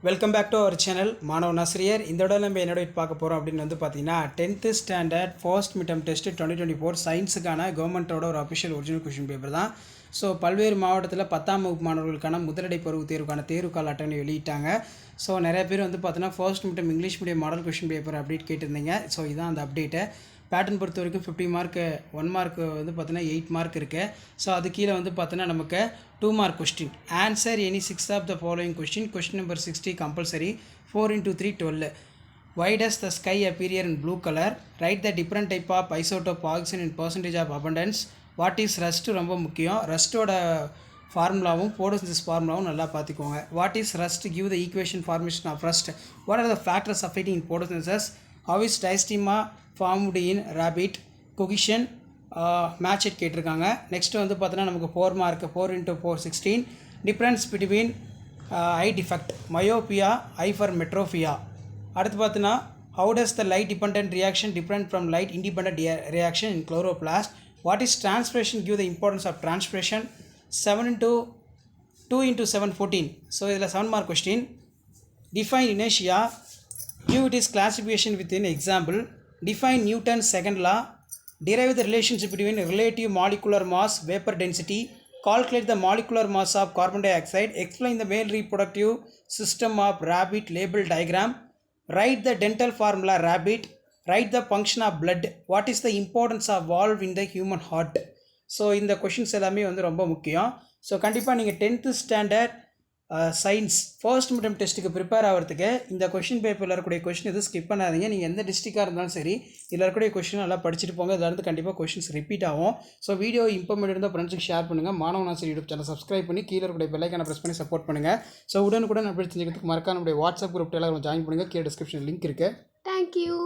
Welcome back to our channel மாணவன் ஆசிரியர். இந்த இடம் நம்ம என்னோட பார்க்க போகிறோம் அப்படின்னு வந்து பார்த்தீங்கன்னா 10th standard first midterm test 2024 சயின்ஸுக்கான கவர்மெண்ட்டோட ஒரு அஃபிஷியல் ஒரிஜினல் கொஷின் பேப்பர் தான். ஸோ பல்வேறு மாவட்டத்தில் 10ஆம் வகுப்பு மாணவர்களுக்கான முதலடை பருவ தேர்வுக்கான தேர்வுக்கால அட்டவணை வெளியிட்டாங்க. ஸோ நிறைய பேர் வந்து பார்த்தீங்கன்னா first midterm English medium model question paper update கேட்டிருந்தீங்க. ஸோ இதான் அந்த அப்டேட்டு. பேட்டர்ன் பொறுத்த வரைக்கும் 50 மார்க்கு 1 மார்க் வந்து பார்த்தீங்கன்னா 8 மார்க் இருக்குது. ஸோ அது கீழே வந்து பார்த்தீங்கன்னா நமக்கு 2 mark question. Answer any 6 of the following question. Question number 60 compulsory. 4 into 3 12. Why does the sky appear in blue color? Write the different type of isotope oxygen in percentage of abundance. What is rust? ரொம்ப முக்கியம். ரஸ்ட்டோட ஃபார்முலாவும் photosynthesis ஃபார்முலாவும் நல்லா பார்த்துக்கோங்க. What is rust? Give the equation formation of rust. What are the factors affecting in photosynthesis? How is diastema formed in rabbit? Cohesion match it கேட்டிருக்காங்க. Next வந்து பார்த்தோன்னா நமக்கு 4 mark. 4 into 4 16. Difference between eye defect, myopia, hypermetropia. அடுத்து பார்த்தோன்னா how does the light dependent reaction different from light independent reaction in chloroplast. What is transpiration? Give the importance of transpiration. 7 into 2 into 7 14. So இதில் 7 mark question. Define இனேஷியா. Give it is classification with in example. Define Newton's second law. Derive the relationship between relative molecular mass, vapor density. Calculate the molecular mass of carbon dioxide. Explain the male reproductive system of rabbit. Label diagram. Write the dental formula rabbit. Write the function of blood. What is the importance of valve in the human heart? So இந்த questions எல்லாமே வந்து ரொம்ப முக்கியம். So கண்டிப்பாக நீங்கள் 10th standard science first midterm டெஸ்ட்டுக்கு prepare ஆகிறதுக்கு இந்த கொஷின் பேப்பரில் இருக்கக்கூடிய கொஷின் எதுவும் ஸ்கிப் பண்ணாதீங்க. நீங்கள் எந்த டிஸ்ட்ரிக்டாக இருந்தாலும் சரி, இதில் இருக்கக்கூடிய கொஷின் நல்லா படிச்சுட்டு போங்க. இதில் இருந்து கண்டிப்பாக கொஷின்ஸ் ரிப்பீட் ஆகும். ஸோ வீடியோ இம்பார்மெண்ட் இருந்தால் ஃப்ரெண்ட்ஸுக்கு ஷேர் பண்ணுங்கள். மாணவன் ஆசிரியர் யூடியூப் சேனல் சப்ஸ்கிரைப் பண்ணி கீழே இருக்கக்கூடிய பெல்லைக்கான ப்ரெஸ் பண்ணி சப்போர்ட் பண்ணுங்கள். ஸோ உடனுக்குடன் அப்படி தெரிஞ்சுக்கிறதுக்கு மறக்காம நம்முடைய வாட்ஸ்அப் குரூப் எல்லாம் ஜாயின் பண்ணுங்கள். கீழே டிஸ்கிரிப்ஷன் லிங்க் இருக்குது. தேங்க்யூ.